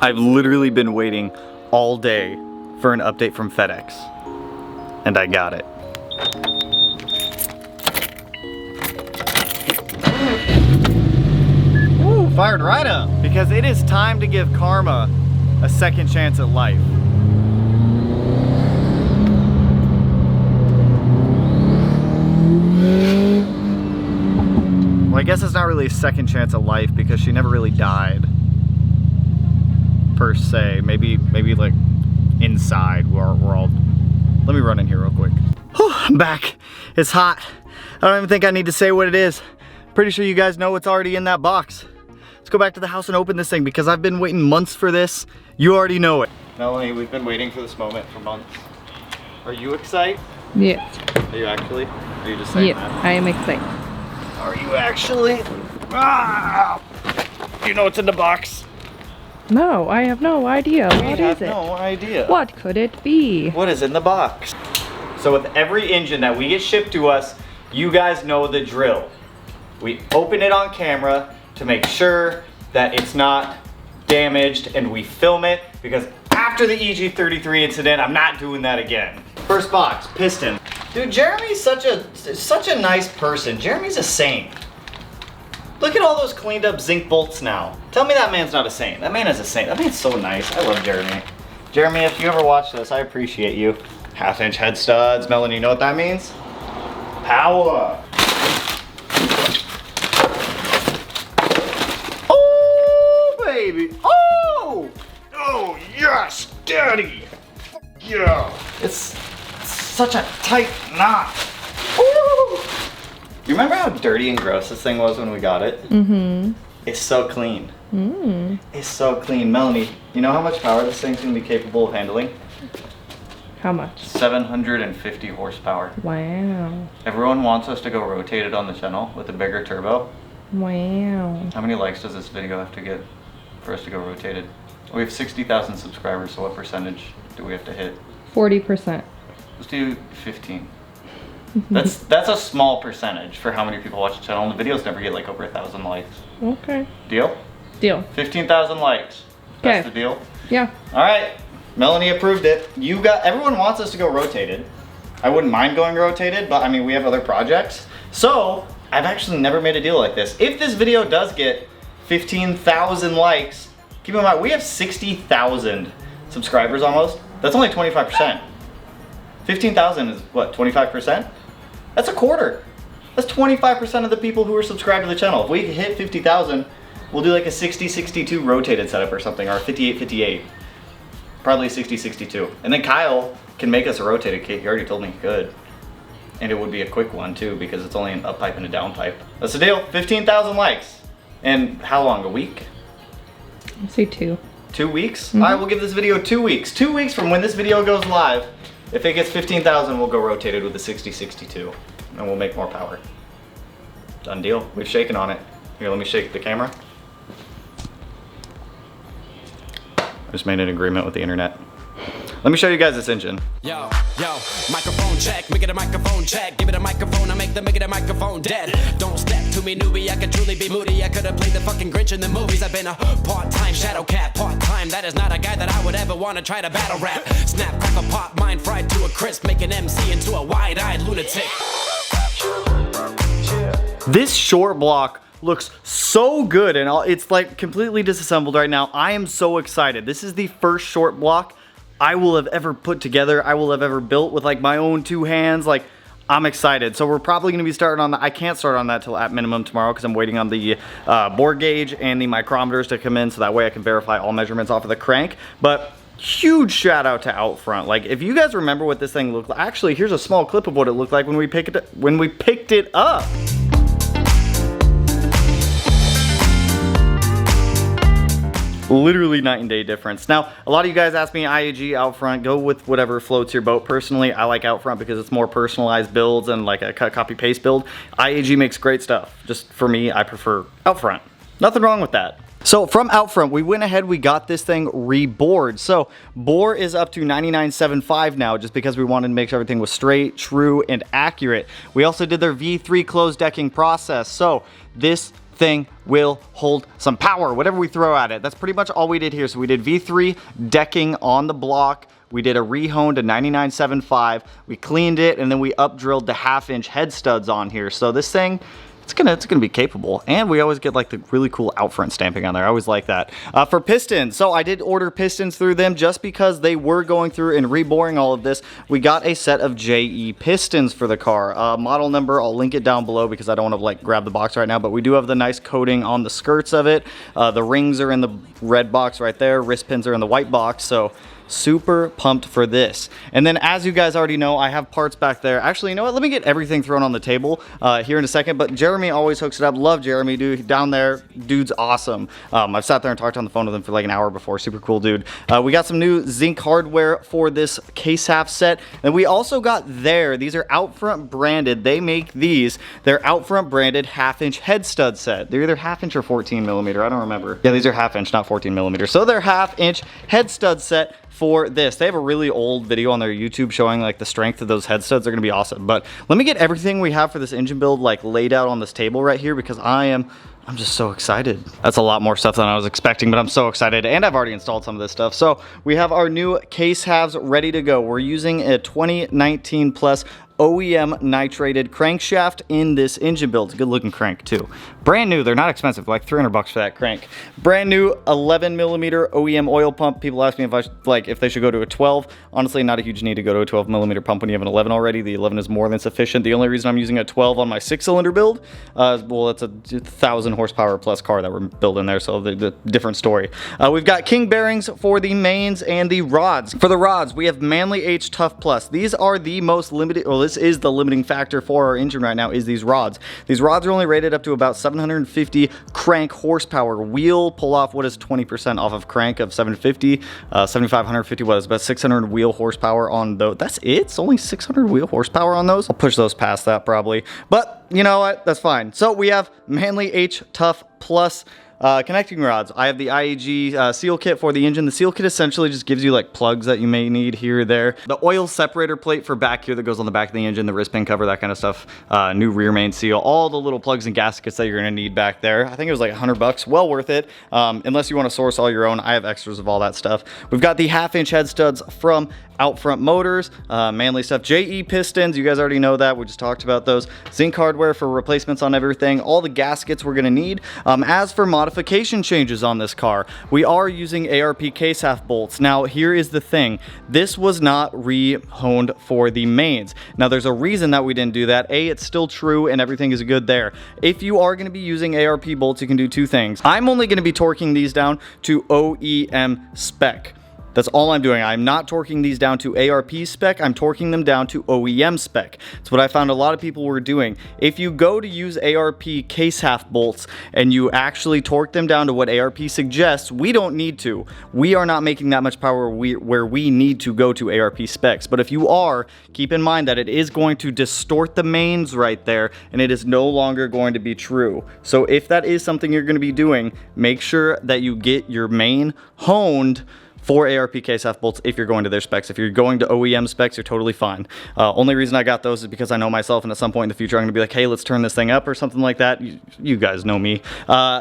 I've literally been waiting all day for an update from FedEx, and I got it. Ooh, fired right up. Because it is time to give karma a second chance at life. Well, I guess it's not really a second chance at life because she never really died, per se. Maybe like inside we're all. Let me run in here real quick. Whew, I'm back. It's hot. I don't even think I need to say what it is. Pretty sure you guys know what's already in that box. Let's go back to the house and open this thing because I've been waiting months for this. You already know it. Melanie, we've been waiting for this moment for months. Are you excited? Yes. Are you actually? Or are you just saying that? I am excited. Are you actually? Ah! You know what's in the box? No, I have no idea. What is it? No idea. What could it be? What is in the box? So with every engine that we get shipped to us, you guys know the drill. We open it on camera to make sure that it's not damaged, and we film it because after the EG33 incident, I'm not doing that again. First box, piston. Dude, Jeremy's such a nice person. Jeremy's a saint. Look at all those cleaned up zinc bolts now. Tell me that man's not a saint. That man is a saint. That man's so nice. I love Jeremy. Jeremy, if you ever watch this, I appreciate you. 1/2-inch head studs. Melanie, you know what that means? Power. Oh, baby. Oh! Oh, yes, daddy. Yeah. It's such a tight knot. Ooh. You remember how dirty and gross this thing was when we got it? Mm-hmm. It's so clean. Mm. It's so clean. Melanie, you know how much power this thing's gonna be capable of handling? How much? 750 horsepower. Wow. Everyone wants us to go rotated on the channel with a bigger turbo. Wow. How many likes does this video have to get for us to go rotated? We have 60,000 subscribers, so what percentage do we have to hit? 40%. Let's do 15. That's a small percentage for how many people watch the channel, and the videos never get like over 1,000 likes. Okay. Deal? Deal. 15,000 likes. That's the deal? Yeah. All right. Melanie approved it. Everyone wants us to go rotated. I wouldn't mind going rotated, but I mean, we have other projects. So I've actually never made a deal like this. If this video does get 15,000 likes, keep in mind, we have 60,000 subscribers almost. That's only 25%. 15,000 is what, 25%? That's a quarter. That's 25% of the people who are subscribed to the channel. If we hit 50,000, we'll do like a 60-62 rotated setup or something, or a 58-58. Probably 60-62. And then Kyle can make us a rotated kit. He already told me he could. And it would be a quick one too, because it's only an up pipe and a down pipe. That's the deal. 15,000 likes. And how long? A week? I'll say 2. 2 weeks? All right, we'll give this video 2 weeks. 2 weeks from when this video goes live. If it gets 15,000, we'll go rotated with the 60-62. And we'll make more power. Done deal. We've shaken on it. Here, let me shake the camera. I just made an agreement with the internet. Let me show you guys this engine. Yo, microphone check, make it a microphone check. Give it a microphone, I make it a microphone dead. Don't step to me, newbie, I could truly be moody. I could have played the fucking Grinch in the movies. I've been a part-time shadow cat, part-time. That is not a guy that I would ever want to try to battle rap. Snap, crackle, pop, mind fried to a crisp. Make an MC into a wide-eyed lunatic. This short block looks so good, and it's like completely disassembled right now. I am so excited. This is the first short block I will have ever put together, I will have ever built with like my own 2 hands. Like, I'm excited. So we're probably gonna be starting on that. I can't start on that till at minimum tomorrow because I'm waiting on the bore gauge and the micrometers to come in so that way I can verify all measurements off of the crank. But huge shout out to Outfront. Like, if you guys remember what this thing looked like, actually here's a small clip of what it looked like when we picked it up. Literally night and day difference. Now, a lot of you guys ask me IAG, Outfront, go with whatever floats your boat. Personally, I like Outfront because it's more personalized builds and like a cut, copy, paste build. IAG makes great stuff. Just for me, I prefer Outfront. Nothing wrong with that. So from Outfront, we went ahead, we got this thing rebored. So bore is up to 99.75 now, just because we wanted to make sure everything was straight, true, and accurate. We also did their V3 closed decking process. So this thing will hold some power, whatever we throw at it. That's pretty much all we did here. So we did V3 decking on the block. We did a rehone to 99.75. We cleaned it, and then we up drilled the 1/2-inch head studs on here. So this thing, it's gonna be capable. And we always get like the really cool out front stamping on there. I always like that. For pistons, so I did order pistons through them just because they were going through and reboring all of this. We got a set of JE pistons for the car. Model number, I'll link it down below because I don't want to like grab the box right now, but we do have the nice coating on the skirts of it. The rings are in the red box right there. Wrist pins are in the white box. So super pumped for this. And then as you guys already know, I have parts back there. Actually, you know what? Let me get everything thrown on the table here in a second. But Jeremy always hooks it up. Love Jeremy, dude. Down there, dude's awesome. I've sat there and talked on the phone with him for like an hour before. Super cool dude. We got some new zinc hardware for this case half set. And we also got these are out front branded. They make these. They're out front branded 1/2-inch head stud set. They're either 1/2-inch or 14mm. I don't remember. Yeah, these are 1/2-inch, not 14mm. So they're 1/2-inch head stud set for this. They have a really old video on their YouTube showing like the strength of those head studs. They're gonna be awesome. But let me get everything we have for this engine build like laid out on this table right here because I'm just so excited. That's a lot more stuff than I was expecting, but I'm so excited. And I've already installed some of this stuff. So we have our new case halves ready to go. We're using a 2019 plus OEM nitrated crankshaft in this engine build. It's a good looking crank too. Brand new, they're not expensive, like 300 bucks for that crank. Brand new 11mm OEM oil pump. People ask me if they should go to a 12. Honestly, not a huge need to go to a 12mm pump when you have an 11 already. The 11 is more than sufficient. The only reason I'm using a 12 on my 6-cylinder build, well, it's a 1,000 horsepower plus car that we're building there, so the different story. We've got king bearings for the mains and the rods. For the rods, we have Manly H Tough Plus. These are the most limited, well, this is the limiting factor for our engine right now, is these rods. These rods are only rated up to about 750 crank horsepower. Wheel pull off what is 20% off of crank of 750, 7,550 what is about 600 wheel horsepower on those. That's it? It's only 600 wheel horsepower on those? I'll push those past that probably. But you know what? That's fine. So we have Manly H Tough Plus connecting rods. I have the IAG seal kit for the engine. The seal kit essentially just gives you like plugs that you may need here or there. The oil separator plate for back here that goes on the back of the engine, the wrist pin cover, that kind of stuff. New rear main seal, all the little plugs and gaskets that you're gonna need back there. I think it was like 100 bucks, well worth it. Unless you wanna source all your own, I have extras of all that stuff. We've got the 1/2-inch head studs from Out Front Motors, Manly stuff. JE pistons, you guys already know that. We just talked about those. Zinc hardware for replacements on everything. All the gaskets we're gonna need. As for modification changes on this car, we are using ARP case half bolts. Now, here is the thing. This was not re-honed for the mains. Now, there's a reason that we didn't do that. A, it's still true and everything is good there. If you are gonna be using ARP bolts, you can do two things. I'm only gonna be torquing these down to OEM spec. That's all I'm doing. I'm not torquing these down to ARP spec. I'm torquing them down to OEM spec. It's what I found a lot of people were doing. If you go to use ARP case half bolts and you actually torque them down to what ARP suggests, we don't need to. We are not making that much power where we need to go to ARP specs. But if you are, keep in mind that it is going to distort the mains right there and it is no longer going to be true. So if that is something you're going to be doing, make sure that you get your main honed for ARP case half bolts if you're going to their specs. If you're going to OEM specs, you're totally fine. Only reason I got those is because I know myself, and at some point in the future I'm gonna be like, hey, let's turn this thing up or something like that. You guys know me.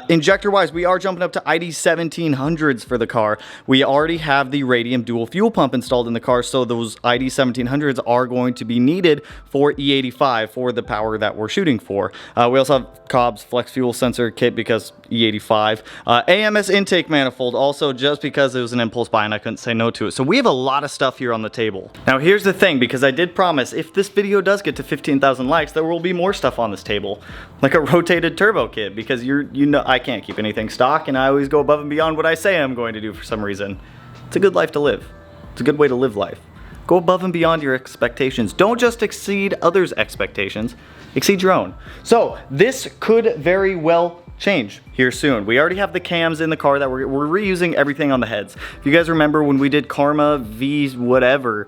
Injector wise, we are jumping up to ID 1700s for the car. We already have the Radium dual fuel pump installed in the car, so those ID 1700s are going to be needed for E85 for the power that we're shooting for. We also have Cobb's flex fuel sensor kit because E85. AMS intake manifold also, just because it was an impulse buy and I couldn't say no to it. So we have a lot of stuff here on the table. Now here's the thing, because I did promise if this video does get to 15,000 likes, there will be more stuff on this table, like a rotated turbo kit, because you know I can't keep anything stock and I always go above and beyond what I say I'm going to do for some reason. It's a good life to live. It's a good way to live life. Go above and beyond your expectations. Don't just exceed others' expectations, exceed your own. So this could very well change here soon. We already have the cams in the car that we're reusing everything on the heads. If you guys remember when we did Karma V whatever,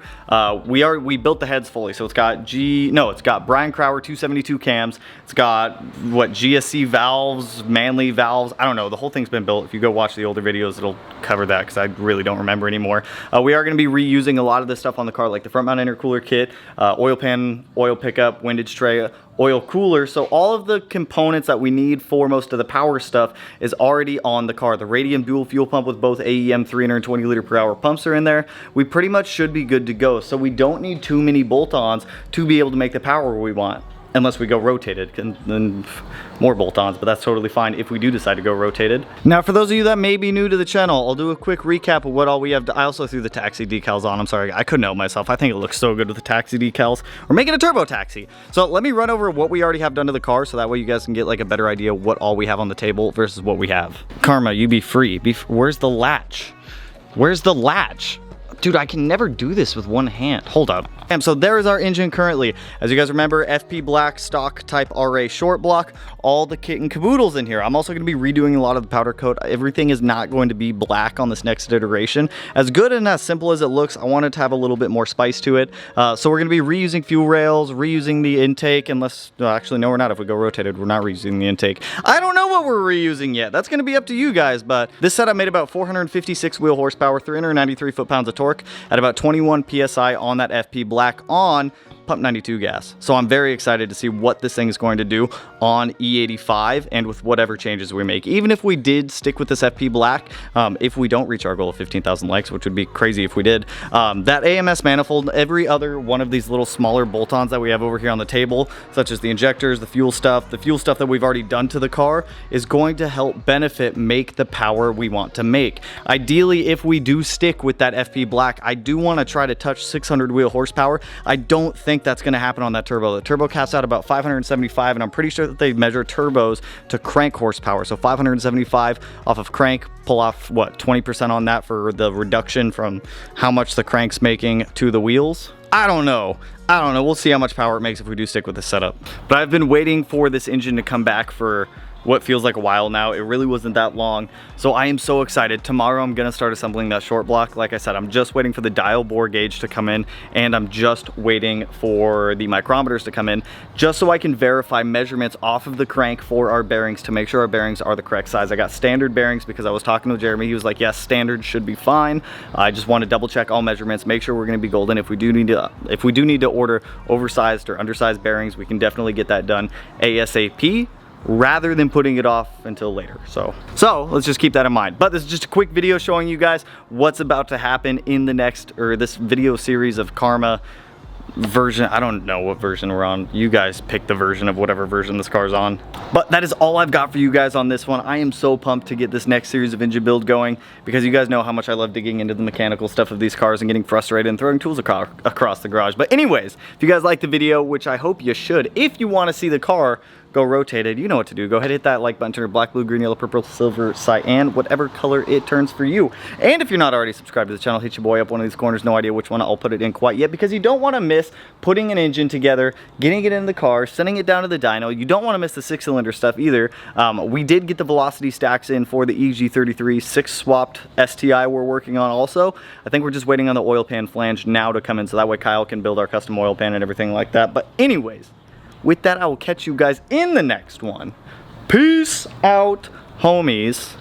we built the heads fully. So it's got Brian Crower 272 cams. It's got what, GSC valves, Manly valves. I don't know. The whole thing's been built. If you go watch the older videos, it'll cover that because I really don't remember anymore. We are going to be reusing a lot of this stuff on the car, like the front mount intercooler kit, oil pan, oil pickup, windage tray, oil cooler. So all of the components that we need for most of the power stuff is already on the car. The Radium dual fuel pump with both AEM 320 liter per hour pumps are in there. We pretty much should be good to go. So we don't need too many bolt-ons to be able to make the power we want. Unless we go rotated, and then more bolt-ons, but that's totally fine if we do decide to go rotated. Now, for those of you that may be new to the channel, I'll do a quick recap of what all we have. I also threw the taxi decals on. I'm sorry, I couldn't help myself. I think it looks so good with the taxi decals. We're making a turbo taxi. So let me run over what we already have done to the car, so that way you guys can get like a better idea of what all we have on the table versus what we have. Karma, you be free. Where's the latch? Where's the latch? Dude, I can never do this with one hand. Hold up. And so there is our engine currently. As you guys remember, FP Black stock type RA short block, all the kit and caboodles in here. I'm also going to be redoing a lot of the powder coat. Everything is not going to be black on this next iteration. As good and as simple as it looks, I want it to have a little bit more spice to it. So we're going to be reusing fuel rails, reusing the intake, unless, actually, no, we're not. If we go rotated, we're not reusing the intake. I don't know what we're reusing yet. That's going to be up to you guys, but this setup made about 456 wheel horsepower, 393 foot-pounds of torque at about 21 PSI on that FP Black on pump 92 gas. So I'm very excited to see what this thing is going to do on E85 and with whatever changes we make. Even if we did stick with this FP Black, if we don't reach our goal of 15,000 likes, which would be crazy if we did, that AMS manifold, every other one of these little smaller bolt-ons that we have over here on the table, such as the injectors, the fuel stuff that we've already done to the car, is going to help benefit make the power we want to make. Ideally, if we do stick with that FP Black, I do want to try to touch 600 wheel horsepower. I don't think that's going to happen on that turbo. The turbo caps out about 575, and I'm pretty sure that they measure turbos to crank horsepower. So 575 off of crank, pull off what, 20% on that for the reduction from how much the crank's making to the wheels. I don't know. We'll see how much power it makes if we do stick with this setup. But I've been waiting for this engine to come back for what feels like a while now. It really wasn't that long. So I am so excited. Tomorrow I'm gonna start assembling that short block. Like I said, I'm just waiting for the dial bore gauge to come in, and I'm just waiting for the micrometers to come in, just so I can verify measurements off of the crank for our bearings to make sure our bearings are the correct size. I got standard bearings because I was talking with Jeremy. He was like, yes, standard should be fine. I just want to double check all measurements, make sure we're gonna be golden. If we do need to order oversized or undersized bearings, we can definitely get that done ASAP, rather than putting it off until later. So let's just keep that in mind. But this is just a quick video showing you guys what's about to happen in the next, or this video series of Karma version. I don't know what version we're on. You guys pick the version of whatever version this car's on. But that is all I've got for you guys on this one. I am so pumped to get this next series of engine build going, because you guys know how much I love digging into the mechanical stuff of these cars and getting frustrated and throwing tools across the garage. But anyways, if you guys like the video, which I hope you should, if you want to see the car go rotated, you know what to do. Go ahead, hit that like button, turn it black, blue, green, yellow, purple, silver, cyan, whatever color it turns for you. And if you're not already subscribed to the channel, hit your boy up one of these corners. No idea which one I'll put it in quite yet, because you don't want to miss putting an engine together, getting it in the car, sending it down to the dyno. You don't want to miss the 6-cylinder stuff either. We did get the velocity stacks in for the EG33 6-swapped STi we're working on also. I think we're just waiting on the oil pan flange now to come in, so that way Kyle can build our custom oil pan and everything like that. But anyways, with that, I will catch you guys in the next one. Peace out, homies.